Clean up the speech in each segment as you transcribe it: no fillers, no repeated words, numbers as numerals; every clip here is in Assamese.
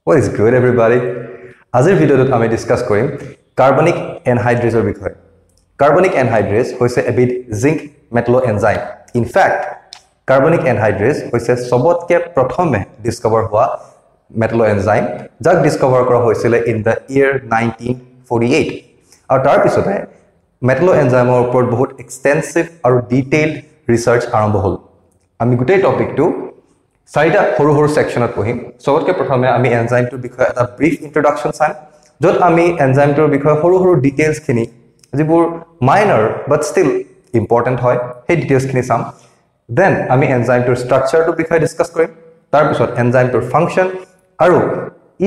What is good, everybody? আজিৰ ভিডিঅ'টোত আমি ডিসকাস কৰিম কাৰ্বনিক এনহাইড্ৰেজৰ বিষয়ে। কাৰ্বনিক এনহাইড্ৰেজ হৈছে এবিধ জিংক মেটালো এনজাইম। ইন ফ্যাক্ট, কাৰ্বনিক এনহাইড্ৰেজ হৈছে সবতকে প্ৰথমে ডিসকভাৰ হোৱা মেটালো এনজাইম, যাক ডিসকভাৰ কৰা হৈছিল ইন দ্য ইয়াৰ 1948। আৰু তাৰ পিছতে মেটালো এনজাইমৰ ওপৰত বহুত এক্সটেনসিভ আৰু ডিটেইলড ৰিসাৰ্চ আৰম্ভ হ'ল। আমি গোটেই টপিকটো চাৰিটা সৰু সৰু সেকশনত পঢ়িম। সবতকে প্ৰথমে আমি এনজাইমটোৰ বিষয়ে এটা ব্ৰিফ ইন্ট্ৰোডাকশন চাম, য'ত আমি এনজাইমটোৰ বিষয়ে সৰু সৰু ডিটেইলছ খিনি যিবোৰ মাইনৰ বাট ষ্টিল ইম্পৰ্টেণ্ট হয় সেই ডিটেইলছ খিনি চাম। দেন আমি এনজাইমটোৰ ষ্ট্ৰাকচাৰটোৰ বিষয়ে ডিসকাস কৰিম। তাৰ পিছত এনজাইমটোৰ ফাংচন আৰু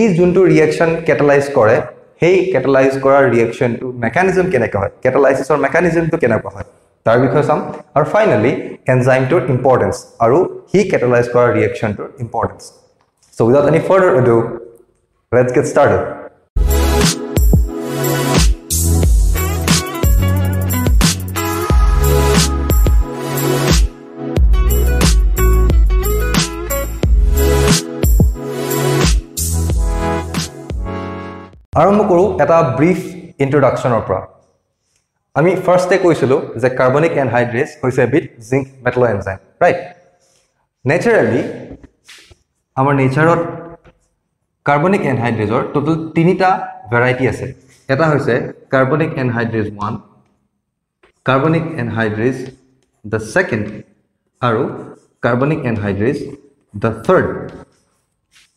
ই যোনটো ৰিএকচন কেটালাইজ কৰে সেই কেটালাইজ কৰাৰ ৰিএকচনটো মেকানিজম কেনেকৈ হয়, কেটালাইসিসৰ মেকানিজমটো কেনেকৈ হয় তাৰ বিষয়ে চাম। আৰু ফাইনালি এনজাইমটোৰ ইম্পৰ্টেন্স আৰু হি কেটালাইজ কৰা ৰিএকচনটোৰ importance. So without any further ado, let's get started. আৰম্ভ কৰোঁ এটা ব্ৰিফ ইন্ট্ৰোডাকশনৰ পৰা। আমি ফাৰ্স্টে কৈছিলো যে কাৰ্বনিক এনহাইড্ৰেজ হৈছে এবিধ জিংক মেটালো এনজাইম, ৰাইট? নেচাৰেলি আমাৰ নেচাৰত কাৰ্বনিক এনহাইড্ৰেজৰ টোটাল তিনিটা ভেৰাইটি আছে। এটা হৈছে carbonic এনহাইড্ৰেজ 1, carbonic anhydrase the second আৰু carbonic anhydrase the third.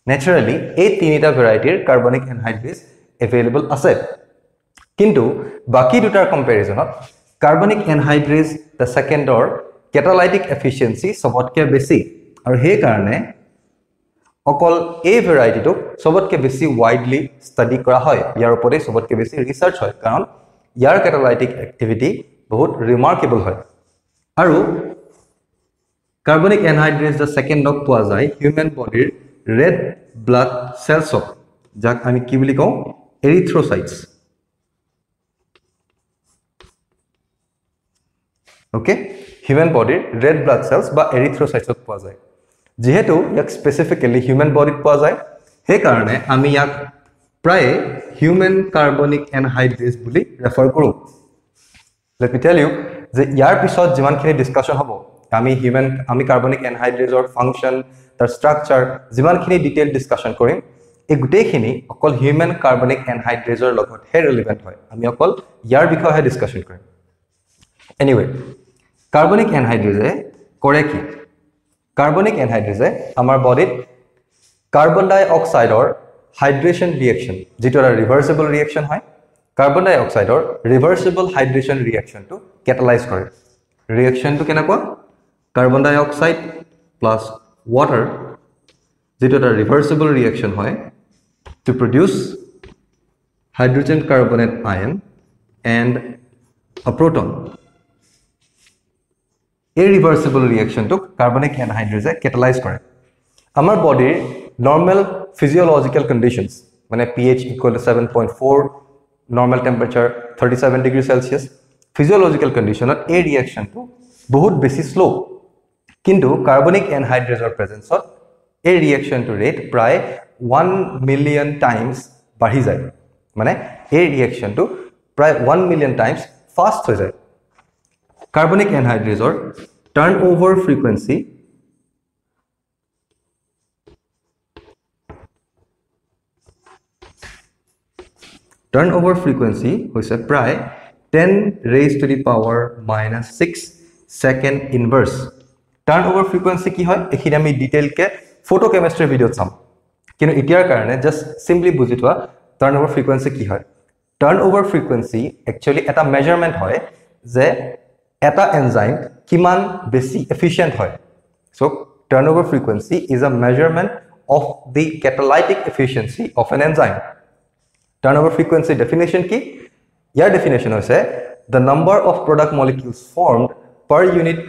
Naturally এই তিনিটা ভেৰাইটিৰ কাৰ্বনিক এনহাইড্ৰেজ এভেইলেবল আছে, কিন্তু বাকি দুটাৰ কম্পেৰিজনত carbonic anhydrase the সেকেন্ডৰ catalytic efficiency সবতকে বেছি, আৰু সেই কাৰণে অকল এই ভেৰাইটিটোক সবতকে বেছি ওয়াইডলি ষ্টাডি কৰা হয়। ইয়াৰ ওপৰতে সবতকে বেছি ৰিসাৰ্চ হয়, কাৰণ ইয়াৰ কেটালাইটিক এক্টিভিটি বহুত ৰিমাৰ্কেবল হয়। আৰু কাৰ্বনিক এনহাইড্ৰেজ দ্য সেকেন্ডক পোৱা যায় হিউম্যান বডিৰ ৰেড ব্লাড সেলছত, যাক আমি কি বুলি কওঁ, এৰিথ্ৰোসাইটস। ওকে, হিউম্যান বডিৰ ৰেড ব্লাড সেলস বা এৰিথ্ৰোসাইটছত পোৱা যায়। যেহেতু ইয়াক স্পেসিফিক্যালি হিউম্যান বডিত পোৱা যায়, সেই কাৰণে আমি ইয়াক প্ৰায় হিউম্যান কাৰ্বনিক এনহাইড্ৰেজ বুলি ৰেফাৰ কৰোঁ। লেট মি টেল ইউ যে ইয়াৰ পিছত যিমানখিনি ডিসকাশন হ'ব, আমি কাৰ্বনিক এনহাইড্ৰেজৰ ফাংচন, তাৰ ষ্ট্ৰাকচাৰ যিমানখিনি ডিটেইল ডিসকাশন কৰিম, এই গোটেইখিনি অকল হিউম্যান কাৰ্বনিক এনহাইড্ৰেজৰ লগতহে ৰিলেভেন্ট হয়। আমি অকল ইয়াৰ বিষয়ে ডিসকাশন কৰিম। এনিৱে, কাৰ্বনিক এনহাইড্ৰেজে কৰে কি? কাৰ্বনিক এনহাইড্ৰেজে আমাৰ বডিত কাৰ্বন ডাই অক্সাইডৰ হাইড্ৰেশন ৰিএকশন, যেটো এটা ৰিভাৰ্সিবল ৰিএকশন হয়, কাৰ্বন ডাই অক্সাইডৰ ৰিভাৰ্সিবল হাইড্ৰেশন ৰিএকশনটো কেটালাইজ কৰে। ৰিএকশনটো কেনেকুৱা? কাৰ্বন ডাই অক্সাইড প্লাস ওয়াটাৰ, যেটো এটা ৰিভাৰ্সিবল ৰিএকশন হয়, to produce hydrogen carbonate ion and a proton. এই ৰিভাৰ্সিবল ৰিএকশনটোক কাৰ্বনিক এনহাইড্ৰেজে কেটালাইজ কৰে। আমাৰ বডিৰ নৰ্মেল ফিজিওলজিক্যাল কন্ডিশনস, মানে pH equal to 7.4, normal temperature 37 degree Celsius, physiological কন্ডিশনত এই ৰিএকশনটো বহুত বেছি স্লো, কিন্তু কাৰ্বনিক এনহাইড্ৰেজৰ প্ৰেজেন্সত এই ৰিএকশনটো ৰেট প্ৰায় 1 মিলিয়ন টাইমস বাঢ়ি যায়। মানে এই ৰিএকশনটো প্ৰায় 1 মিলিয়ন টাইমস ফাস্ট হৈ যায়। কাৰ্বনিক এনহাইড্ৰেজৰ টাৰ্নওভাৰ ফ্ৰিকুৱেন্সি হৈছে প্ৰায় 10 raised to the power -6 second inverse. Turnover frequency কি হয় এইখিনি আমি ডিটেইলকে ফটোকেমিস্ট্ৰি ভিডিঅ'ত চাম, কিন্তু এতিয়াৰ কাৰণে জাস্ট সিম্পলি বুজি থোৱা টাৰ্নওভাৰ ফ্ৰিকুৱেন্সি কি হয়। টাৰ্নওভাৰ ফ্ৰিকুৱেন্সি একচুয়ালি এটা মেজাৰমেন্ট হয় যে এটা এনজাইম কিমান বেছি এফিশিয়েন্ট হয়। So turnover frequency is a measurement of the catalytic efficiency of an enzyme. Turnover frequency definition কি? ইয়াৰ ডেফিনেশ্যন হৈছে the number of product molecules formed per unit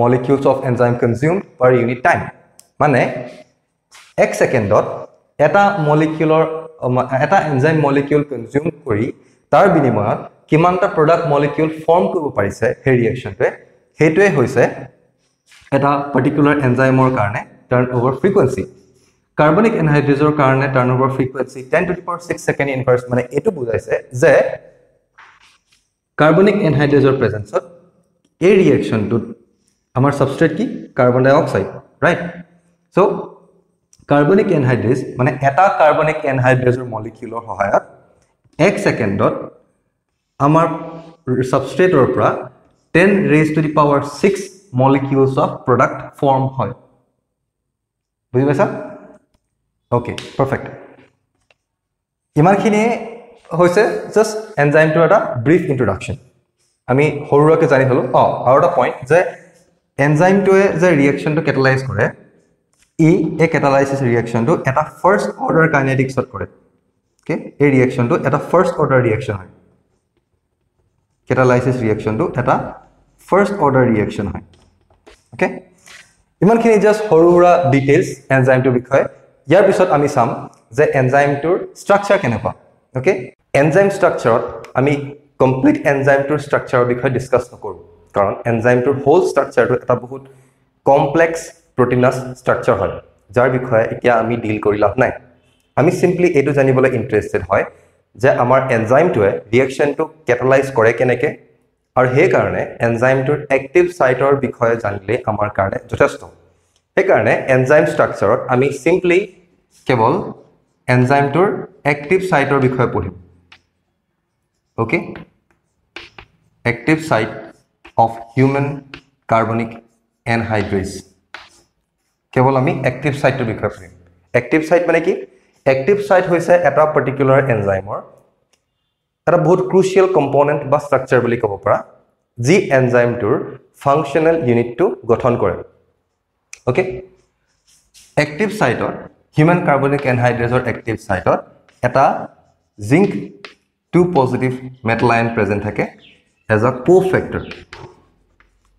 molecules of enzyme consumed per unit time. মানে এক সেকেন্ডত এটা এনজাইম মলিকিউল কনজিউম কৰি তাৰ বিনিময়ত কিমানটা প্ৰডাক্ট মলিকিউল ফৰ্ম কৰিব পাৰিছে সেই ৰিএকশনটোৱে, সেইটোৱে হৈছে এটা পাৰ্টিকুলাৰ এনজাইমৰ কাৰণে টাৰ্নওভাৰ ফ্ৰিকুৱেন্সি। কাৰ্বনিক এনহাইড্ৰেজৰ কাৰণে turnover frequency 10 to the power 6 second inverse মানে এটো বুজাইছে যে কাৰ্বনিক এনহাইড্ৰেজৰ প্ৰেজেন্সত এই ৰিঅ্যাকশনটো আমাৰ সাবস্ট্ৰেট কি কাৰ্বন ডাই অক্সাইড ৰাইট সো কাৰ্বনিক এনহাইড্ৰেজ মানে এটা কাৰ্বনিক এনহাইড্ৰেজৰ মলিকিউলৰ সহায়ত 1 সেকেন্ডত আমাৰ সাবস্ট্ৰেটৰ পৰা 10 raised to the power 6 molecules of product form হয় বুজি পাইছা Okay, perfect. ইমানখিনি হৈছে জাস্ট এনজাইমটো এটা ব্রিফ ইন্ট্রোডাকশন আমি হৰুৱাকে জানি হলো আৰু এটা পইণ্ট যে এনজাইমটোৱে যে ৰিঅ্যাকশনটো কেটালাইজ কৰে এই কেটালাইসিস ৰিঅ্যাকশনটো এটা ফাৰ্স্ট অৰ্ডাৰ কাইনেটিক্সত কৰে ওকে এই ৰিঅ্যাকশনটো এটা ফাৰ্স্ট অৰ্ডাৰ ৰিঅ্যাকশন হয় কেটালাইসিস ৰিঅ্যাকশনটো এটা ফাৰ্স্ট অৰ্ডাৰ ৰিঅ্যাকশন হয় ওকে ইমানখিনি জাস্ট হৰুৱা ডিটেইলস এনজাইমটোৰ বিষয়ে ইয়াৰ পিছত আমি চাম যে এনজাইমটোৰ স্ট্ৰাকচাৰ কেনেকুৱা ওকে এনজাইম স্ট্ৰাকচাৰত আমি কমপ্লিট এনজাইমটোৰ স্ট্ৰাকচাৰৰ বিষয়ে ডিসকাস নকৰো কাৰণ এনজাইমটোৰ হোল স্ট্ৰাকচাৰটো এটা বহুত কমপ্লেক্স প্ৰটিনাছ স্ট্ৰাকচাৰ হয় যাৰ বিষয়ে এতিয়া আমি ডিল কৰি লাভ নাই আমি সিম্পলি এটো জানিবলৈ ইন্টাৰেষ্টেড হয় যে আমাৰ এনজাইমটোৱে ৰিঅ্যাকশনটো কেটালাইজ কৰে কেনেকে আৰু সেই কাৰণে এনজাইমটোৰ এক্টিভ সাইটৰ বিষয়ে জানিলে আমাৰ কাৰণে যথেষ্ট সেই কাৰণে এনজাইম স্ট্ৰাকচাৰত আমি সিম্পলি কেৱল এনজাইমটোৰ এক্টিভ সাইটৰ বিষয়ে পঢ়িম okay active site of human carbonic anhydrase কেৱল আমি এক্টিভ সাইটৰ বিষয়ে পঢ়িম এক্টিভ সাইট মানে কি এক্টিভ সাইট হৈছে এটা পাৰ্টিকুলাৰ এনজাইমৰ এটা বহুত ক্ৰুচিয়েল কম্পোনেন্ট বা স্ট্ৰাকচাৰ বুলি ক'ব পাৰা যি এনজাইমটোৰ ফাংশনাল ইউনিটটো গঠন কৰে ওকে এক্টিভ সাইটৰ হিউম্যান কাৰ্বনিক এনহাইড্ৰেজৰ এক্টিভ সাইটত এটা zinc 2 positive metal ion present থাকে এজ আ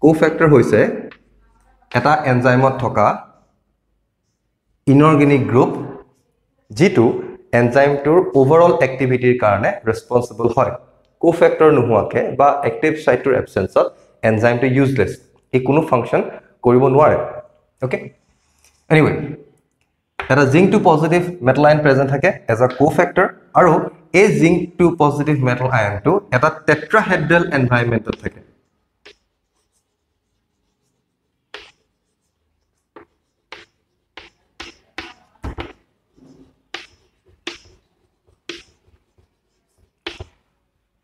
কোফেক্টৰ হৈছে এটা এনজাইমত থকা ইনঅৰ্গেনিক গ্ৰুপ যেটো এনজাইমটোৰ ওভাৰঅল এক্টিভিটিৰ কাৰণে ৰেসপন্সিবল হয় কোফেক্টৰ নোহোৱাকে বা এক্টিভ সাইটৰ এবসেন্সত এনজাইমটো ইউজলেস ই কোনো ফাংশন কৰিব নোৱাৰে ওকে এনিৱে এটা zinc 2 positive metal ion present থাকে এজ আ কোফেক্টৰ আৰু এই জিংক 2 পজিটিভ মেটাল আয়নটো এটা টেট্ৰাহেড্ৰাল এনভায়ৰনমেন্টত থাকে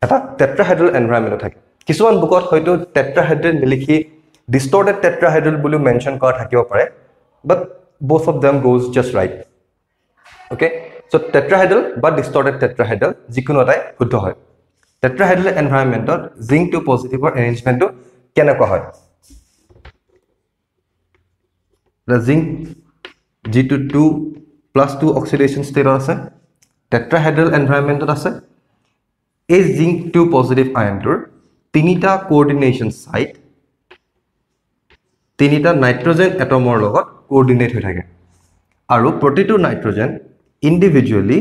এটা টেট্ৰাহেড্ৰাল এনভায়ৰনমেন্টত থাকে কিছুমান বুকত হয়তো টেট্ৰাহেড্ৰেল নিলিখি distorted tetrahedral বুলি মেনশন কৰা থাকিব পাৰে but both of them goes just right okay so tetrahedral বা distorted tetrahedral যিকোনো এটাই শুদ্ধ হয় tetrahedral environmentত zinc 2 positive arrangementটো কেনেকুৱা হয় the zinc G2 2 oxidation state আছে tetrahedral environmentত আছে এই zinc 2 positive ion-টোৰ তিনিটা coordination site তিনিটা নাইট্ৰজেন এটমৰ লগত কোঅৰ্ডিনেট হৈ থাকে আৰু প্ৰতিটো নাইট্ৰজেন ইন্ডিভিজুৱেলি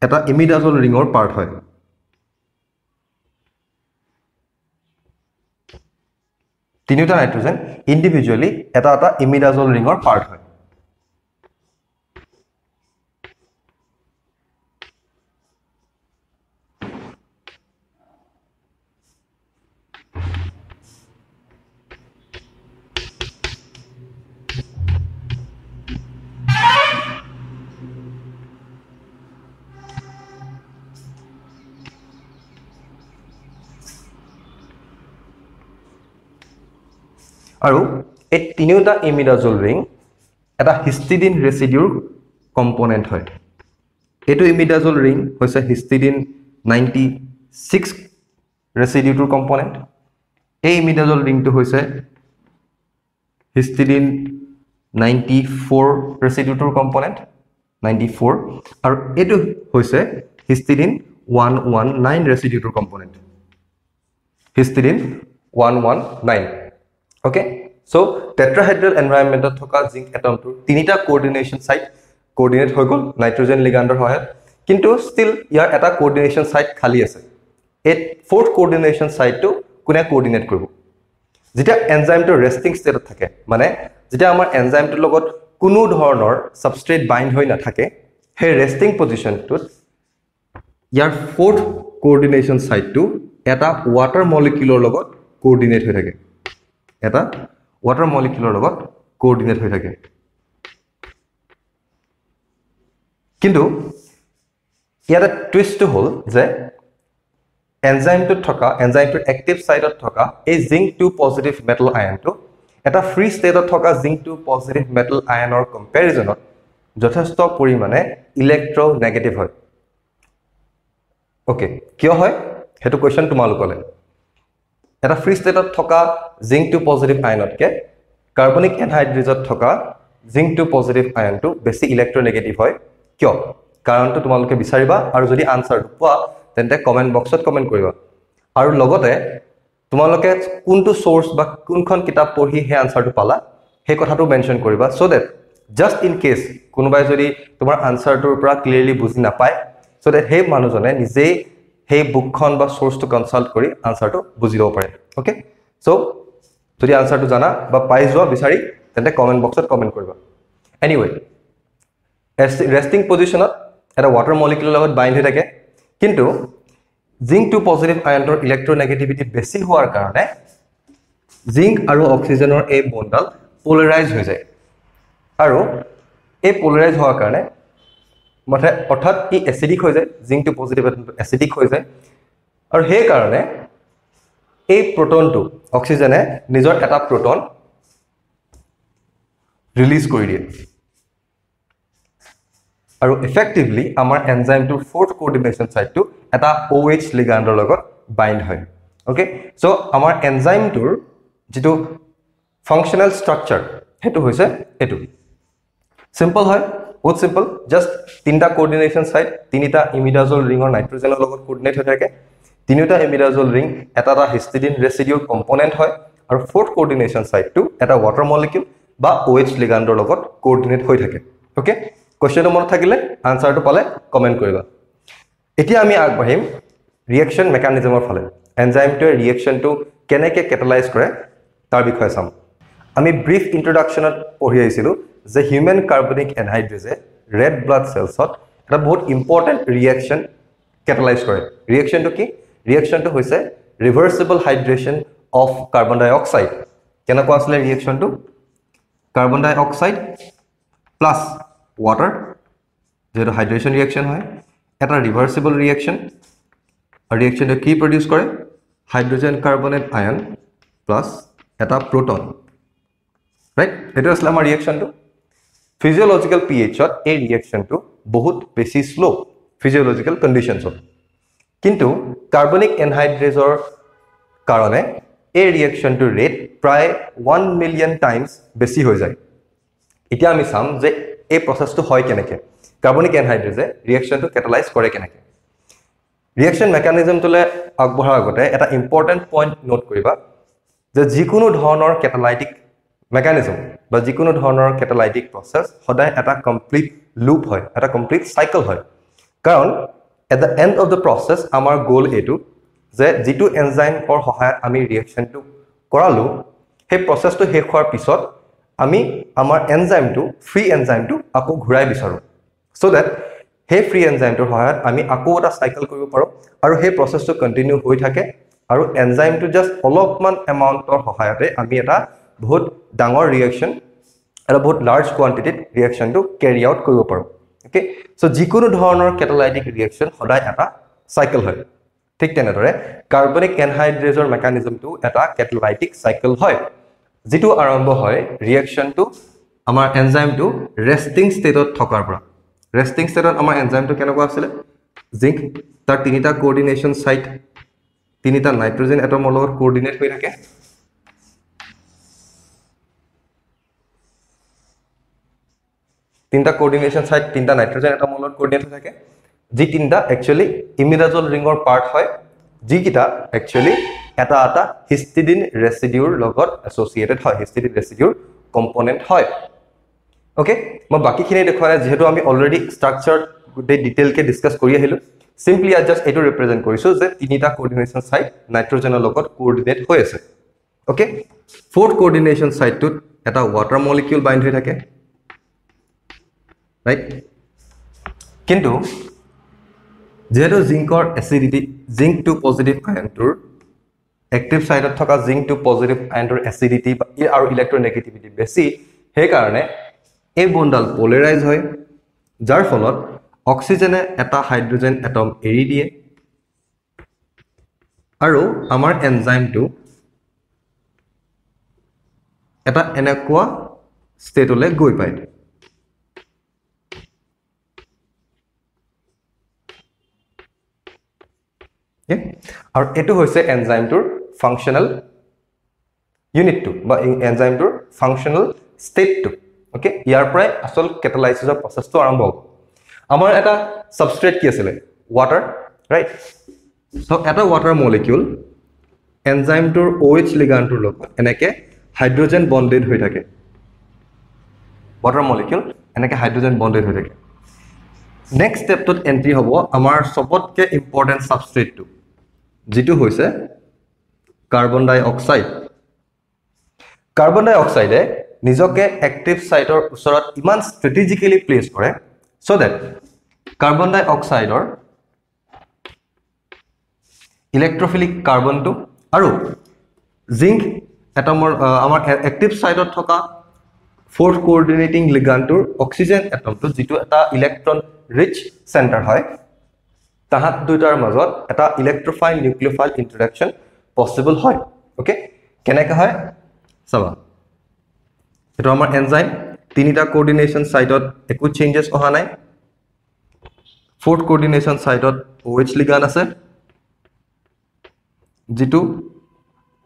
এটা ইমিডাজল ৰিঙৰ পাৰ্ট হয় তিনিটা নাইট্ৰজেন ইন্ডিভিজুৱেলি এটা ইমিডাজল ৰিঙৰ পাৰ্ট হয় আৰু এই তিনিটা ইমিডাজল ৰিং এটা হিষ্টিডিন ৰেছিডিউৰ কম্পোনেন্ট হয় এটো ইমিডাজল ৰিং হৈছে হিষ্টিডিন 96 ৰেছিডিউৰ কম্পোনেন্ট এই ইমিডাজল ৰিংটো হৈছে হিষ্টিডিন 94 ৰেছিডিউৰ কম্পোনেন্ট 94 আৰু এটো হৈছে হিষ্টিডিন 119 ৰেছিডিউৰ component হিষ্টিডিন 119 okay so tetrahedral environment of thoka zinc atom to tinita coordination site coordinate hoy gol nitrogen ligand hoy kintu still yar eta coordination site khali ase et fourth coordination site to kune coordinate koribo jeta enzyme to resting state thake mane যেতিয়া আমাৰ এনজাইমটোৰ লগত কোনো ধৰণৰ সাবস্ট্ৰেট বাইন্ড হৈ নাথাকে সেই ৰেষ্টিং পজিশনটোত ইয়াৰ ফোৰ্থ কোঅৰ্ডিনেশন সাইটটো এটা ওয়াটাৰ মলিকিউলৰ লগত কোঅৰ্ডিনেট হৈ থাকে এটা ওয়াটাৰ মলিকিউলৰ লগত কোঅৰ্ডিনেট হৈ থাকে কিন্তু ইয়াৰ টুইষ্ট হল যে এনজাইমটোত থকা এনজাইমটোৰ এক্টিভ সাইটত থকা এই জিংক 2 পজিটিভ মেটাল আয়নটো এটা ফ্ৰী ষ্টেটত থকা জিংক 2 পজিটিভ মেটাল আয়নৰ কম্পেৰিজনত যথেষ্ট পৰিমাণে ইলেক্ট্ৰোনেগেটিভ হয় ওকে কিয় হয় হেতু কোৱেশ্চন তোমালোকলে এটা ফ্ৰী ষ্টেটত থকা জিংক 2 পজিটিভ আয়নতকে কাৰ্বনিক এনহাইড্ৰেজত থকা জিংক 2 পজিটিভ আয়নটো বেছি ইলেক্ট্ৰোনেগেটিভ হয় কিয় কাৰণটো তোমালোকে বিচাৰিবা আৰু যদি আনসাৰটো পোৱা তেন্তে কমেন্ট বক্সত কমেন্ট কৰিবা আৰু লগতে তোমালোকে কোনটো সোৰ্স বা কোনখন কিতাপ পঢ়ি হে আনসাৰটো পালা হে কথাটো মেনশন কৰিবা so that just in case কোনোবাই যদি তোমাৰ আনসাৰটোৰ পৰা ক্লিয়াৰলি বুজি নাপায় সো দ্যাট হে মানুহজনে নিজে হে বুকখন বা সোর্সটো কনসাল্ট কৰি আনসাৰটো বুজি লব পাৰে ওকে সো যদি আনসাৰটো জানা বা পাই যোৱা বিচাৰি তেন্তে কমেন্ট বক্সত কমেন্ট কৰিবা এনিৱে ৰেষ্টিং পজিশনত এটা ওয়াটাৰ মলিকিউলৰ লগত বাইন্ড হৈ থাকে কিন্তু জিংক 2 পজিটিভ আয়নৰ ইলেক্ট্ৰোনেগেটিভিটি বেছি হোৱাৰ কাৰণে জিংক আৰু অক্সিজেনৰ এই বন্ডাল পোলাৰাইজ হৈ যায় আৰু এই পোলাৰাইজ হোৱাৰ কাৰণে মানে অৰ্থাৎ ই এসিডিক হৈ যায় জিংক 2 পজিটিভ এসিডিক হৈ যায় আৰু সেই কাৰণে এই প্ৰোটনটো অক্সিজেনে নিজৰ এটা প্ৰোটন ৰিলিজ কৰি দিয়ে আৰু ইফেক্টিভলি আমাৰ এনজাইমটোৰ ফোৰ্থ কোঅৰ্ডিনেশন সাইটটো এটা OH লিগাণ্ডৰ লগত বাইন্ড হয় ওকে সো আমাৰ এনজাইমটোৰ যেটো ফাংশনাল স্ট্ৰাকচাৰ হেতু হৈছে এটো সিম্পল হয় বহুত সিম্পল জাস্ট তিনটা কোঅৰ্ডিনেশন সাইট তিনিটা ইমিডাজল ৰিঙৰ নাইট্ৰজেনৰ লগত কোঅৰ্ডিনেট হৈ থাকে তিনিটা ইমিডাজল ৰিং এটা হিস্টিডিন ৰেছিডিউৰ কম্পোনেন্ট হয় আৰু ফোৰ্থ কোঅৰ্ডিনেশন সাইটটো এটা ওয়াটাৰ মলিকিউল বা OH লিগাণ্ডৰ লগত কোঅৰ্ডিনেট হৈ থাকে ওকে কোৱেশ্চনটো মনত থাকিলে আনসাৰটো পালে কমেন্ট কৰিবা এতিয়া আমি আগবাঢ়িম ৰিঅ্যাকশন মেকানিজমৰ ফালে এনজাইমটোৰ ৰিঅ্যাকশনটো কেনেকৈ কেটালাইজ কৰে তাৰ বিষয়ে চাম আমি ব্ৰিফ ইন্ট্ৰোডাকশনত পঢ়ি আহিছিলো যে হিউম্যান কাৰ্বনিক এনহাইড্ৰেজে ৰেড ব্লাড সেলছত এটা বহুত ইম্পৰ্টেন্ট ৰিঅ্যাকশন কেটালাইজ কৰে ৰিঅ্যাকশনটো কি ৰিঅ্যাকশনটো হৈছে ৰিভাৰ্সিবল হাইড্ৰেশন অফ কাৰ্বন ডাই অক্সাইড কেনেকুৱা আসলে ৰিঅ্যাকশনটো কাৰ্বন ডাই অক্সাইড প্লাস water যেটো হাইড্রেশন রিঅ্যাকশন হয় এটা রিভার্সিবল রিঅ্যাকশন আর রিঅ্যাকশনটো কি প্রডিউস করে হাইড্রোজেন কার্বনেট আয়ন প্লাস এটা প্রোটন রাইট এটো আসলে আমাৰ ৰিঅ্যাকশনটো ফিজিওলজিক্যাল পিএইচত এই ৰিঅ্যাকশনটো বহুত বেছি স্লো ফিজিওলজিক্যাল কন্ডিশনছত কিন্তু কাৰ্বনিক এনহাইড্ৰেজৰ কাৰণে এই ৰিঅ্যাকশনটো ৰেট প্ৰায় 1 মিলিয়ন টাইমছ বেছি হৈ যায় এতিয়া আমি চাম যে এই প্ৰসেসটো হয় কেনেকৈ কাৰ্বনিক এনহাইড্ৰেজে ৰিঅ্যাকশনটো কেটালাইজ কৰে কেনেকৈ ৰিঅ্যাকশন মেকানিজমটোলে আগবঢ়াৰ আগতে এটা ইম্পৰ্টেন্ট পইণ্ট নোট কৰিবা যে যিকোনো ধৰণৰ কেটালাইটিক মেকানিজম বা যিকোনো ধৰণৰ কেটালাইটিক প্ৰসেস সদায় এটা কমপ্লিট লুপ হয় এটা কমপ্লিট সাইকেল হয় কাৰণ at the end of the process আমাৰ গোল এটো যে যেটো এনজাইমৰ সহায়ত আমি ৰিঅ্যাকশনটো কৰালো সেই প্ৰসেসটো শেষ হোৱাৰ পিছত আমি আমাৰ এনজাইমটো ফ্ৰী এনজাইমটো আকৌ ঘূৰাই বিচাৰো সো দ্যাট হে ফ্ৰী এনজাইমটোৰ সহায়ত আমি আকৌ এটা সাইকেল কৰিব পাৰো আৰু হে প্ৰসেসটো কন্টিনিউ হৈ থাকে আৰু এনজাইমটো জাস্ট অলপমান এমাউন্টৰ সহায়তে আমি এটা বহুত ডাঙৰ ৰিঅ্যাকশন এটা বহুত লাৰ্জ কোৱান্টিটিত ৰিঅ্যাকশনটো ক্যাৰি আউট কৰিব পাৰো ওকে সো যিকোনো ধৰণৰ কেটালাইটিক ৰিঅ্যাকশন সদায় এটা সাইকেল হয় ঠিক তেনেদৰে কাৰ্বনিক এনহাইড্ৰেজৰ মেকানিজমটো এটা কেটালাইটিক সাইকেল হয় যেটো আৰম্ভ হয় ৰিঅ্যাকশনটো আমাৰ এনজাইমটো ৰেষ্টিং ষ্টেটত থকাৰ পৰা ৰেষ্টিং ষ্টেটত আমাৰ এনজাইমটো কেনেকুৱা আছিল জিংক তাৰ তিনিটা কোঅৰ্ডিনেশন সাইট তিনিটা নাইট্ৰজেন এটমৰ লগত কোঅৰ্ডিনেট হৈ থাকে তিনিটা কোঅৰ্ডিনেশন সাইট তিনিটা নাইট্ৰজেন এটমৰ লগত কোঅৰ্ডিনেট হৈ থাকে যি তিনিটা একচুয়ালি ইমিডাজল ৰিঙৰ পাৰ্ট হয় যিকিটা একচুয়ালি এটা হিস্টিডিন ৰেছিডিউৰ লগত এছ'চিয়েটেড হয় হিস্টিডিন ৰেছিডিউৰ কম্পোনেন্ট হয় ওকে মই বাকিখিনি দেখুৱালে যেহেতু আমি অলৰেডি স্ট্ৰাকচাৰ গুটে ডিটেইল কে ডিসকাস কৰি আহিলো সিম্পলি আই জাস্ট এটো ৰিপ্ৰেজেন্ট কৰিছো যে তিনিটা কোঅৰ্ডিনেশন সাইট নাইট্ৰজেনৰ লগত কোঅৰ্ডিনেট হৈ আছে ওকে ফোৰ্থ কোঅৰ্ডিনেশন সাইটটোত এটা water molecule bind হৈ থাকে right কিন্তু যেহেতু জিংকৰ এসিডিটি জিংক 2 পজিটিভ আয়নটোৰ active side of থকা zinc 2 positive ion acidity আৰু electronegativity বেছি হে কাৰণে এই বন্ডাল পোলাৰাইজ হয় যাৰ ফলত অক্সিজেনে এটা হাইড্ৰোজেন এটম এৰি দিয়ে আৰু আমাৰ এনজাইমটো এটা এনেকুৱা ষ্টেটলে গৈ পায় আৰু এটো হৈছে এনজাইমটোৰ functional unit to বা এনজাইমটোৰ functional state to okay ইয়াৰ পৰাই আসল catalysis process to আৰম্ভ হ'ব আমাৰ এটা substrate কি আছিল water right so এটা water molecule এনজাইমটোৰ OH ligandটোৰ লগত এনেকে হাইড্ৰোজেন বন্ডেড হৈ থাকে water molecule এনেকে হাইড্ৰোজেন বন্ডেড হৈ থাকে next step to entry হ'ব আমাৰ সবতকে important substrate to যেটো হৈছে carbon dioxide নিজকে active site or ওচৰত ইমান strategically place কৰে so that carbon dioxide or electrophilic carbon to আৰু zinc atomৰ আমাৰ active site ত থকা fourth coordinating ligand to oxygen atom to যেটো এটা electron rich center হয় তাহাত দুটাৰ মাজত এটা electrophile nucleophile interaction possible হয় okay কেনেকৈ হয় চাবা এটা আমাৰ এনজাইম তিনিটা কোঅৰ্ডিনেশন সাইটত একো চেঞ্জেস অহা নাই fourth coordination সাইটত OH ligand আছে যেটো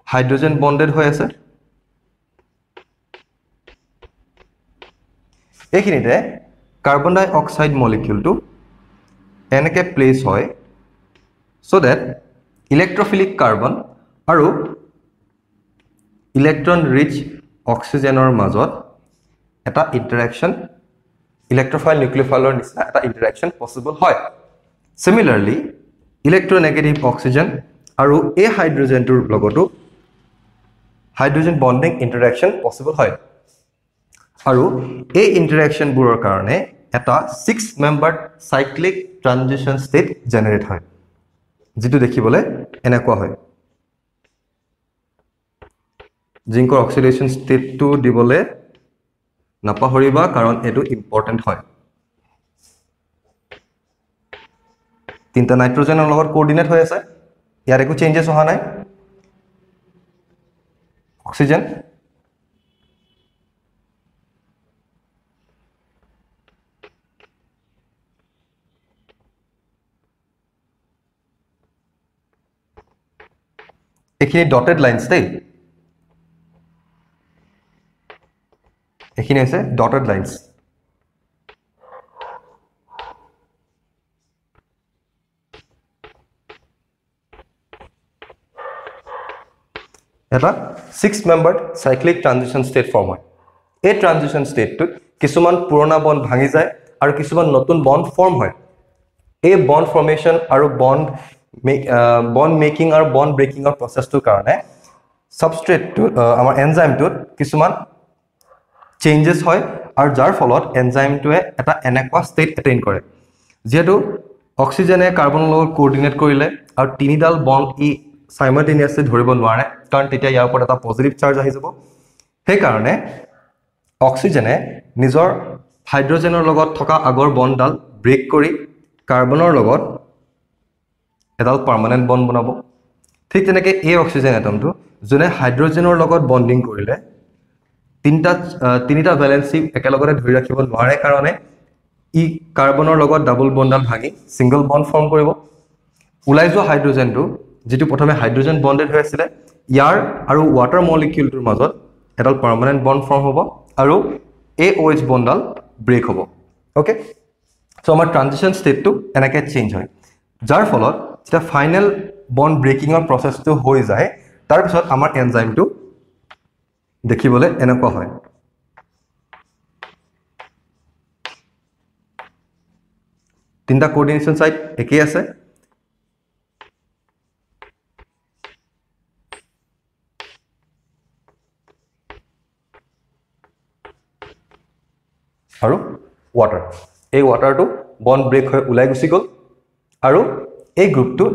হাইড্ৰোজেন বন্ডেড হৈ আছে এইখিনিতে কাৰ্বন ডাই অক্সাইড মলিকিউলটো এনেকে প্লেস হয় so that electrophilic carbon আৰু ইলেক্ট্ৰন ৰিচ অক্সিজেনৰ মাজত এটা ইন্টাৰেকশন ইলেক্ট্ৰোফাইল নিউক্লিওফাইলৰ নিচিনা এটা ইন্টাৰেকশন পসিবল হয় সিমিলাৰলি ইলেক্ট্ৰোনেগেটিভ অক্সিজেন আৰু এই হাইড্ৰোজেনটোৰ লগতো হাইড্ৰোজেন বন্ডিং ইন্টাৰেকশন পসিবল হয় আৰু এই ইন্টাৰেকশন বোৰৰ কাৰণে এটা 6 মেম্বাৰ্ড সাইক্লিক ট্ৰানজিশন ষ্টেট জেনাৰেট হয় যেটো দেখিবলে এনেকুৱা হয় জিংকৰ অক্সিডেশন ষ্টেট টু দিবলে নাপাহৰিবা কাৰণ এটো ইম্পৰ্টেন্ট হয় তিনটা নাইট্ৰোজেনৰ লগত কোঅৰ্ডিনেট হৈ আছে ইয়াৰ একো চেঞ্জেস হোৱা নাই অক্সিজেন এখিনি ডটেড লাইনস দেই এখিনি আছে ডটেড লাইনস এটা 6 মেম্বাৰ্ড সাইক্লিক ট্ৰানজিশন ষ্টেট ফৰ্ম হয় এই ট্ৰানজিশন ষ্টেটটো কিছুমান পুৰণা বন্ড ভাঙি যায় আৰু কিছুমান নতুন বন্ড ফৰ্ম হয় এই বন্ড ফৰ্মেশন আৰু বন্ড মেকিং আৰু বন্ড ব্ৰেকিংৰ প্ৰসেসটোৰ কাৰণে সাবস্ট্ৰেটটো আমাৰ এনজাইমটোত কিছুমান চেঞ্জেস হয় আৰু যাৰ ফলত এনজাইমটোৱে এটা এনেকুৱা ষ্টেট এটেইন কৰে যেহেতু অক্সিজেনে কাৰ্বনৰ লগত কোঅৰ্ডিনেট কৰিলে আৰু তিনিডাল বন্ড ই সাইমালটেনিয়াসলি ধৰিব নোৱাৰে কাৰণ তেতিয়া ইয়াৰ ওপৰত এটা পজিটিভ চাৰ্জ আহি যাব সেই কাৰণে অক্সিজেনে নিজৰ হাইড্ৰোজেনৰ লগত থকা আগৰ বন্ডডাল ব্ৰেক কৰি কাৰ্বনৰ লগত এডাল পাৰ্মানেন্ট বন্ড বনাব ঠিক তেনেকৈ এই অক্সিজেন এটমটো যোনে হাইড্ৰোজেনৰ লগত বন্ডিং কৰিলে তিনিটা ভ্যালেন্সি একেলগতে ধৰি ৰাখিব নোৱাৰে কাৰণে ই কাৰ্বনৰ লগত ডাবল বন্ডাল ভাঙি সিঙ্গল বন্ড ফৰ্ম কৰিব উলাই যোৱা হাইড্ৰোজেনটো যেটো প্ৰথমে হাইড্ৰোজেন বন্ডেড হৈ আছিল ইয়াৰ আৰু ওয়াটাৰ মলিকিউলটোৰ মাজত এডাল পাৰ্মানেন্ট বন্ড ফৰ্ম হ'ব আৰু এই OH বন্ডাল ব্ৰেক হ'ব ওকে সো আমাৰ ট্ৰানজিশন ষ্টেটটো এনেকৈ চেঞ্জ হয় যাৰ ফলত যেটা ফাইনাল বন্ড ব্ৰেকিংৰ প্ৰসেসটো হৈ যায় তাৰ পিছত আমাৰ এনজাইমটো দেখিবলে এনেকুৱা হয় তিনটা কোঅৰ্ডিনেশন সাইট একেই আছে আৰু water এই waterটো bond break হৈ উলাই গুছি গল আৰু এই গ্ৰুপটো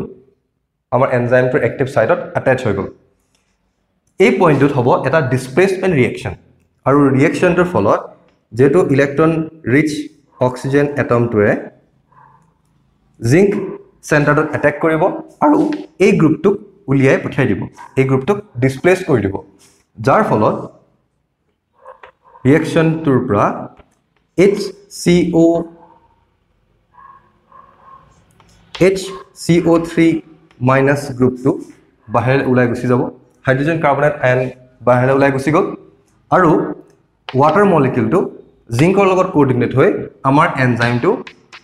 আমাৰ এনজাইমটোৰ এক্টিভ সাইটত attach হৈ গল এই পইণ্টত হ'ব এটা ডিসপ্লেসমেন্ট ৰিঅ্যাকশন আৰু ৰিঅ্যাকশনটোৰ ফলত যেটো ইলেক্ট্ৰন ৰিচ অক্সিজেন এটমটোৱে জিংক সেন্টাৰত অ্যাটাক কৰিব আৰু এই গ্ৰুপটোক উলিয়াই পঠাই দিব এই গ্ৰুপটোক ডিসপ্লেস কৰি দিব যাৰ ফলত ৰিঅ্যাকশনটোৰ পৰা HCO3 minus গ্ৰুপটো বাহিৰ ওলাই গুছি যাব হাইড্ৰোজেন কাৰ্বনেট আয়ন বাহিৰ ওলাই গুছি গল আৰু ওয়াটাৰ মলিকিউলটো জিংকৰ লগত কোঅৰ্ডিনেট হৈ আমাৰ এনজাইমটো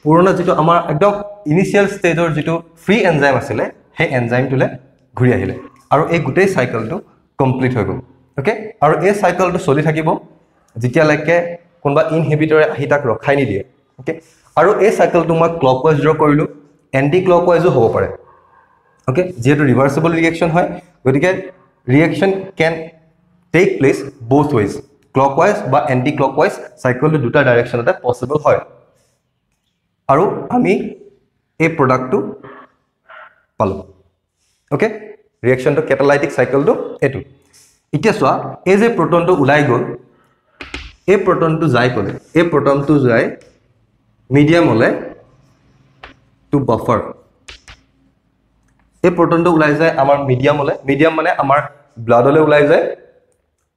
পুৰণা যেটো আমাৰ একদম ইনিশিয়াল ষ্টেজৰ যেটো ফ্ৰী এনজাইম আছিল সেই এনজাইমটোলে ঘূৰি আহিলে আৰু এই গোটেই সাইকেলটো কমপ্লিট হৈ গল ওকে আৰু এই সাইকেলটো চলি থাকিব যেতিয়া লৈকে কোনবা ইনহিবিটৰে আহি তাক ৰখাই নি দিয়ে ওকে আৰু এই সাইকেলটো মই ক্লকৱাইজ ড্ৰ কৰিলো এন্টি ক্লকৱাইজও হ'ব পাৰে ওকে যেটো ৰিভাৰ্সিবল ৰিঅ্যাকশন হয় গতিকে reaction can take place both ways clockwise বা anti clockwise সাইকেলটো দুটা ডাইৰেকশনতে পসিবল হয় আৰু আমি এই প্ৰডাক্টটো পালো ওকে ৰিঅ্যাকশনটো ক্যাটালাইটিক সাইকেলটো এটো এতিয়া সোৱা এই যে প্ৰটনটো উলাই গল এই প্ৰটনটো যাই কলে এই প্ৰটনটো যায় মিডিয়ামলে টু বাফাৰ এই প্ৰটনটো উলাই যায় আমাৰ মিডিয়ামলে মিডিয়াম মানে আমাৰ ব্লাডলে উলাই যায়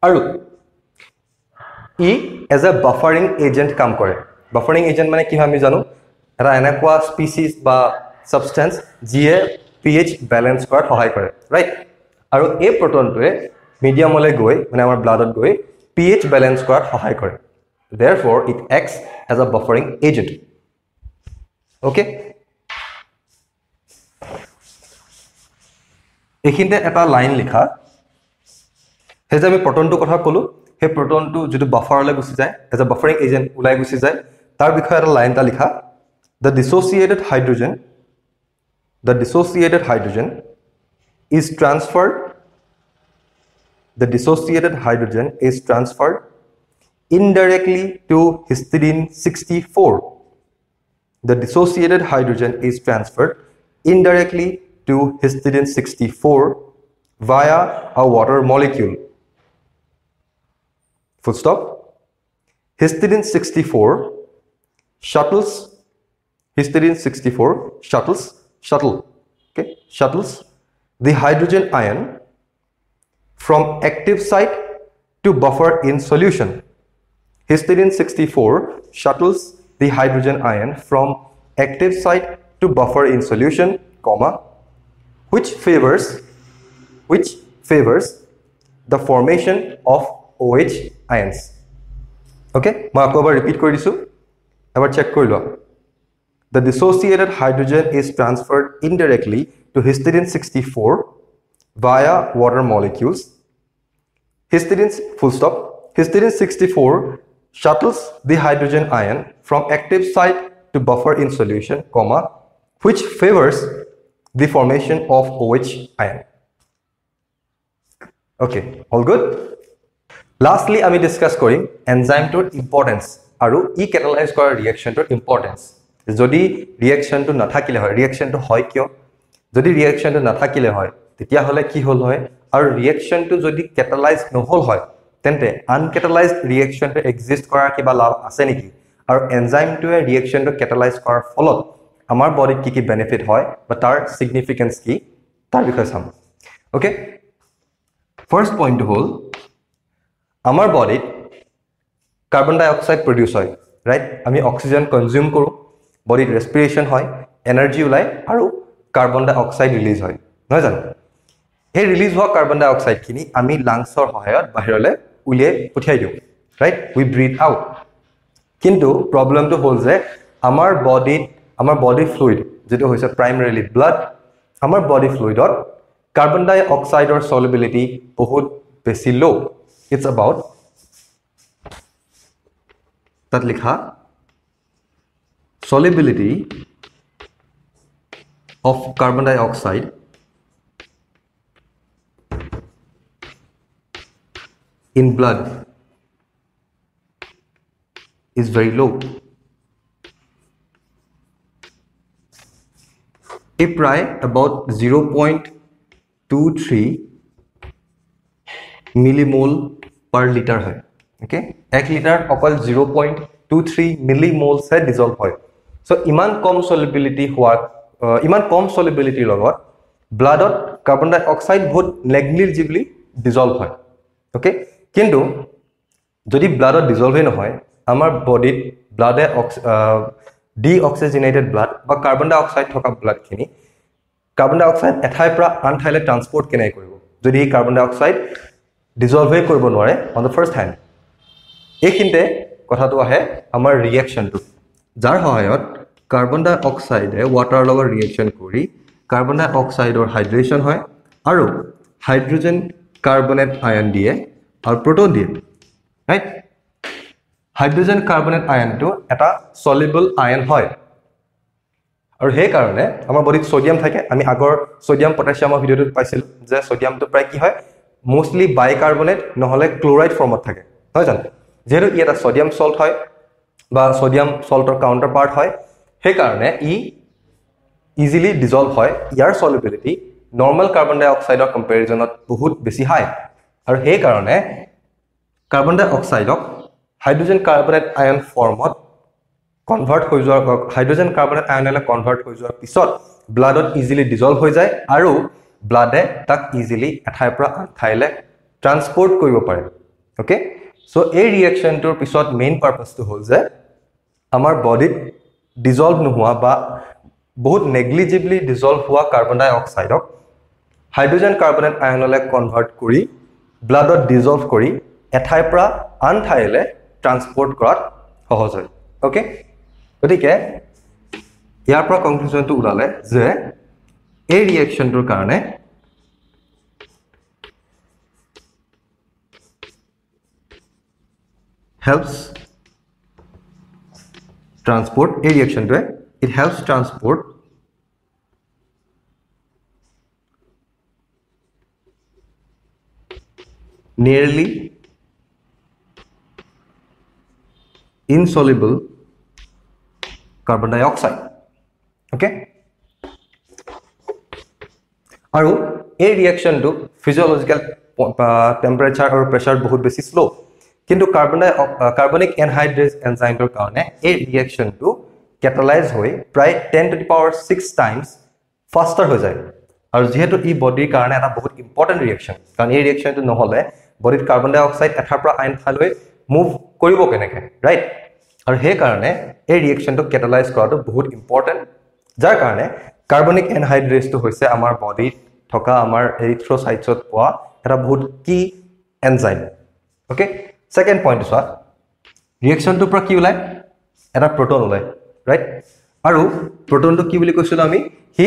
আৰু ই এজ এ বাফাৰিং এজেন্ট কাম কৰে বাফাৰিং এজেন্ট মানে কি হয় আমি জানো এটা এনেকুৱা স্পিচিছ বা সাবস্টেন্স যিয়ে pH ব্যালেন্স কৰাত সহায় কৰে ৰাইট আৰু এই প্ৰটনটোৱে মিডিয়ামলে গৈ মানে আমাৰ ব্লাডত গৈ pH ব্যালেন্স কৰাত সহায় কৰে therefore it acts as a buffering agent okay এখিনতে এটা লাইন লিখা হেজে আমি প্ৰটনটো কথা কলো হে প্ৰটনটো যেটো বাফাৰলে গুছি যায় এজ এ বাফাৰিং এজেন্ট উলাই গুছি যায় তাৰ বিষয়ে এটা লাইনটা লিখা the dissociated hydrogen is transferred indirectly to histidine 64 the dissociated hydrogen is transferred indirectly to histidine 64 via a water molecule full stop histidine 64 shuttles the hydrogen ion from active site to buffer in solution histidine 64 shuttles the hydrogen ion from active site to buffer in solution comma which favors the formation of OH ions okay মই আকৌ এবাৰ ৰিপিট কৰি দিছো এবাৰ চেক কৰি লও the dissociated hydrogen is transferred indirectly to histidine 64 via water molecules histidine full stop histidine 64 shuttles the hydrogen ion from active site to buffer in solution comma which favors the formation of OH ion okay all good lastly আমি ডিসকাস কৰিম এনজাইমটোৰ ইম্পৰ্টেন্স আৰু ই ক্যাটালাইজ কৰা ৰিঅ্যাকশনটোৰ ইম্পৰ্টেন্স যদি ৰিঅ্যাকশনটো নাথাকিলে হয় ৰিঅ্যাকশনটো হয় কিয় যদি ৰিঅ্যাকশনটো নাথাকিলে হয় তেতিয়া হলে কি হল হয় আৰু ৰিঅ্যাকশনটো যদি ক্যাটালাইজ নহল হয় তেন্তে আনক্যাটালাইজড ৰিঅ্যাকশনটো এক্সিষ্ট কৰাৰ কিবা লাভ আছে নেকি আৰু এনজাইমটোৱে ৰিঅ্যাকশনটো ক্যাটালাইজ কৰাৰ ফলত আমাৰ বডিত কি বেনিফিট হয় বা তাৰ সিগনিফিকেন্স কি তাৰ বিষয়ে চাম ওকে ফাৰ্স্ট পইণ্ট হল আমাৰ বডিত কাৰ্বন ডাই অক্সাইড প্ৰডিউস হয় ৰাইট আমি অক্সিজেন কনজিউম কৰো বডিত ৰেসপিৰেশন হয় এনাৰ্জি উলাই আৰু কাৰ্বন ডাই অক্সাইড ৰিলিজ হয় নহয় জানো এই ৰিলিজ হোৱা কাৰ্বন ডাই অক্সাইড খিনি আমি লাংছৰ সহায়ত বাহিৰলে উলিয়াই পঠিয়াই দিও ৰাইট উই ব্ৰিথ আউট কিন্তু প্ৰবলেমটো হল যে আমাৰ বডি ফ্লুইড যেটো হৈছে প্ৰাইমাৰিলি ব্লাড আমাৰ বডি ফ্লুইডত কাৰ্বন ডাই অক্সাইডৰ সলিবিলিটি বহুত বেছি লো it's about that likha solubility of carbon dioxide in blood is very low. এই প্ৰায় about 0.23 millimole per liter হয় okay 1 লিটাৰ অকল 0.23 millimole সে dissolve হয় so ইমান কম solubility হোৱা ইমান কম solubility লগত ব্লাডত কাৰ্বন ডাই অক্সাইড বহুত negligibly dissolve হয় okay কিন্তু যদি ব্লাডত dissolve নহয় আমাৰ বডিত ব্লাডে deoxygenated blood বা কাৰ্বন ডাই অক্সাইড থকা ব্লাড খিনি কাৰ্বন ডাই অক্সাইড এঠাইৰ পৰা আন ঠাইলৈ ট্ৰান্সপোৰ্ট কেনে কৰিব যদি কাৰ্বন ডাই অক্সাইড dissolve কৰিব নোৱাৰে on the first hand এইখিনতে কথাটো আহে আমাৰ ৰিঅ্যাকচনটো যাৰ সহায়ত কাৰ্বন ডাই অক্সাইডে ওয়াটাৰ লগত ৰিঅ্যাকচন কৰি কাৰ্বন ডাই অক্সাইডৰ হাইড্ৰেচন হয় আৰু হাইড্ৰোজেন কাৰ্বনেট আয়ন দিয়ে আৰু প্ৰটোন দিয়ে ৰাইট হাইড্ৰোজেন কাৰ্বনেট আয়নটো এটা সলিবল আয়ন হয় আৰু সেই কাৰণে আমাৰ বডিত সোডিয়াম থাকে আমি আগৰ সোডিয়াম পটাছিয়ামৰ ভিডিওটোত পাইছিল যে সোডিয়ামটো প্ৰায় কি হয় মোস্টলি বাইকাৰ্বনেট নহলে ক্লোৰাইড ফৰ্মত থাকে হয় জানো যেহেতু ই এটা সোডিয়াম সল্ট হয় বা সোডিয়াম সল্টৰ কাউন্টাৰ পাৰ্ট হয় সেই কাৰণে ই ইজিলি ডিজলভ হয় ইয়াৰ সলিবিলিটি নৰ্মাল কাৰ্বন ডাই অক্সাইডৰ কম্পেৰিজনত বহুত বেছি হাই আৰু সেই কাৰণে কাৰ্বন ডাই অক্সাইডক হাইড্ৰোজেন কাৰ্বনেট আয়ন ফৰ্মত কনভাৰ্ট হৈ যোৱাৰ হাইড্ৰোজেন কাৰ্বনেট আয়নলৈ কনভাৰ্ট হৈ যোৱাৰ পিছত ব্লাডত ইজিলি ডিজলভ হৈ যায় আৰু ব্লাডে তাক ইজিলি এঠাইৰ পৰা আন ঠাইলৈ ট্ৰান্সপোৰ্ট কৰিব পাৰে ওকে সো এই ৰিঅ্যাকচনটোৰ পিছত মেইন পাৰপাসটো হ'ল যে আমাৰ বডিত ডিজলভ নোহোৱা বা বহুত নেগলিজিবলি ডিজলভ হোৱা কাৰ্বন ডাই অক্সাইডক হাইড্ৰোজেন কাৰ্বনেট আয়নলৈ কনভাৰ্ট কৰি ব্লাডত ডিজলভ কৰি এঠাইৰ পৰা আন ঠাইলৈ ট্ৰান্সপোৰ্ট কৰাত সহজ হয় ওকে গতিকে ইয়াৰ পৰা কনক্লুজনটো ওলালে যে এই ৰিঅ্যাকচনটোৰ কাৰণে helps transport a reaction to it helps transport nearly insoluble carbon dioxide okay আৰু এই ৰিঅ্যাকচনটো ফিজিওলজিক্যাল টেম্পাৰেচাৰ আৰু প্ৰেসাৰ বহুত বেছি স্লো কিন্তু কাৰ্বনিক এনহাইড্ৰেজ এনজাইমৰ কাৰণে এই ৰিঅ্যাকচনটো কেটালাইজ হৈ প্ৰায় 10 to the power 6 টাইমছ ফাস্টাৰ হৈ যায় আৰু যেহেতু ই বডিৰ কাৰণে এটা বহুত ইম্পৰ্টেন্ট ৰিঅ্যাকচন কাৰণ এই ৰিঅ্যাকচনটো নহলে বডিত কাৰ্বন ডাই অক্সাইড এঠাৰ পৰা আন ঠাইলৈ মুভ কৰিব কেনেকৈ ৰাইট আৰু সেই কাৰণে এই ৰিঅ্যাকচনটো কেটালাইজ কৰাটো বহুত ইম্পৰ্টেন্ট যাৰ কাৰণে কাৰ্বনিক এনহাইড্ৰেজটো হৈছে আমাৰ বডিত থকা আমাৰ এৰিথ্ৰোসাইটছত পোৱা এটা বহুত কি এনজাইম ওকে সেকেন্ড পইণ্ট চোৱা ৰিঅ্যাকচনটোৰ পৰা কি ওলাই এটা প্ৰটোন ওলাই ৰাইট আৰু প্ৰটোনটো কি বুলি কৈছিলো আমি হি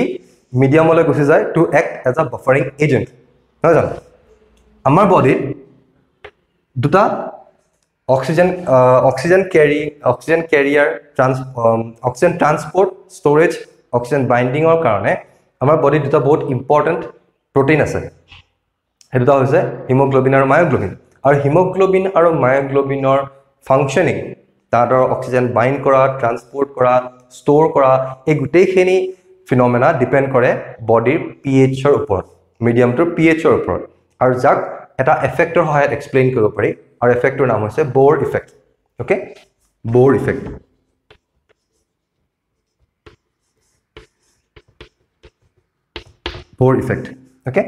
মিডিয়ামলৈ গুচি যায় to act as a buffering agent নহয় জানো আমাৰ বডিত দুটা oxygen carrier oxygen transport storage oxygen বাইন্ডিঙৰ কাৰণে আমাৰ বডিত দুটা বহুত ইম্পৰ্টেন্ট প্ৰটিন আছে সেই দুটা হৈছে হিমোগ্লোবিন আৰু মায়োগ্লোবিন আৰু হিমোগ্লোবিন আৰু মায়োগ্লোবিনৰ ফাংশনিং তাহাঁতৰ অক্সিজেন বাইন্ড কৰা ট্ৰান্সপোৰ্ট কৰা ষ্ট'ৰ কৰা এই গোটেইখিনি ফিনমেনা ডিপেণ্ড কৰে বডিৰ পিএইচৰ ওপৰত মিডিয়ামটোৰ পিএইচৰ ওপৰত আৰু যাক এটা এফেক্টৰ সহায়ত এক্সপ্লেইন কৰিব পাৰি আৰু এফেক্টৰ নাম হৈছে বোৰ ইফেক্ট ওকে বোৰ ইফেক্ট বোৰ ইফেক্ট ওকে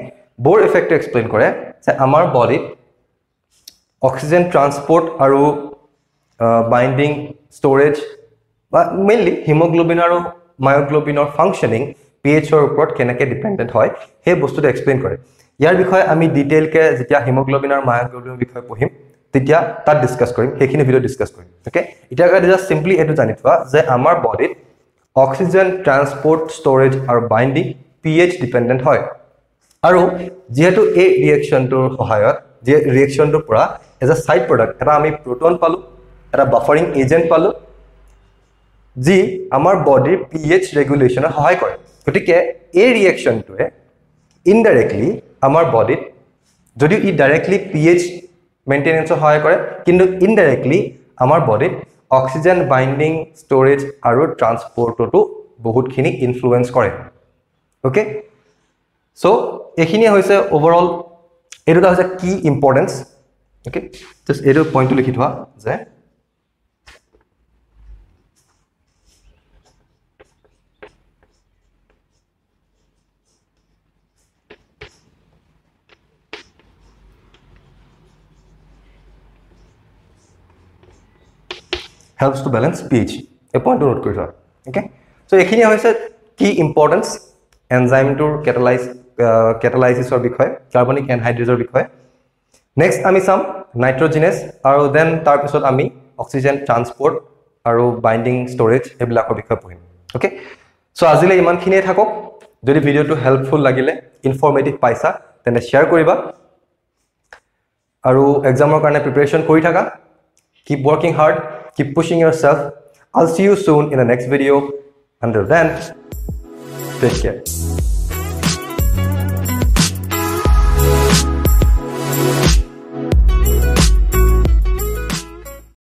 বোৰ ইফেক্টটো এক্সপ্লেইন কৰে যে আমাৰ বডিত অক্সিজেন ট্ৰান্সপোৰ্ট আৰু বাইন্ডিং ষ্টৰেজ বা মেইনলি হিমোগ্লোবিন আৰু মায়োগ্লোবিনৰ ফাংশনিং পিএইচৰ ওপৰত কেনেকৈ ডিপেণ্ডেণ্ট হয় সেই বস্তুটো এক্সপ্লেইন কৰে ইয়াৰ বিষয়ে আমি ডিটেইলকে যেতিয়া হিমোগ্লোবিন আৰু মায়োগ্লোবিনৰ বিষয়ে পঢ়িম তেতিয়া তাত ডিসকাস কৰিম সেইখিনি ভিডিও ডিসকাস কৰিম ওকে এতিয়া কাৰণে জাস্ট সিম্পলি এটো জানি থোৱা যে আমাৰ বডিত অক্সিজেন ট্ৰান্সপোৰ্ট ষ্টৰেজ আৰু বাইন্ডিং পিএইচ ডিপেণ্ডেণ্ট হয় আৰু যেহেতু এই ৰিঅ্যাকচনটোৰ সহায়ত যে ৰিঅ্যাকচনটোৰ পৰা এজ আ সাইড প্ৰডাক্ট এটা আমি প্ৰটোন পালো এটা বাফাৰিং এজেন্ট পালো যি আমাৰ বডিৰ পিএইচ ৰেগুলেশ্যনত সহায় কৰে গতিকে এই ৰিঅ্যাকচনটোৱে ইনডাইৰেক্টলি আমাৰ বডিত যদিও ই ডাইৰেক্টলি পিএইচ মেইনটেনেন্সত সহায় কৰে কিন্তু ইনডাইৰেক্টলি আমাৰ বডিত অক্সিজেন বাইন্ডিং ষ্টৰেজ আৰু ট্ৰান্সপৰ্টটো বহুতখিনি ইনফ্লুৱেঞ্চ কৰে ওকে সো এইখিনি হৈছে ওভাৰঅল এইটো হৈছে কি ইম্পৰ্টেন্স ওকে জাস্ট এইটো পইণ্টটো লিখি থোৱা যে helps to balance pH a point to note কৰি থোৱা okay so এইখিনি হৈছে কি ইম্পৰ্টেন্স এনজাইমটোৰ কেটালাইসিছৰ বিষয়ে কাৰ্বনিক এনহাইড্ৰেজৰ বিষয়ে নেক্সট আমি চাম নাইট্ৰজেনাছ আৰু দেন তাৰ পিছত আমি অক্সিজেন ট্ৰান্সপৰ্ট আৰু বাইন্ডিং ষ্টৰেজ এবিলাকৰ বিষয়ে পঢ়িম ওকে সো আজিলৈ ইমানখিনিয়ে থাকক যদি ভিডিওটো হেল্পফুল লাগিলে ইনফৰমেটিভ পাইছা তেনে শেয়াৰ কৰিবা আৰু এক্সামৰ কাৰণে প্ৰিপাৰেচন কৰি থাকা keep working hard keep pushing yourself I'll see you soon in the next video until then take care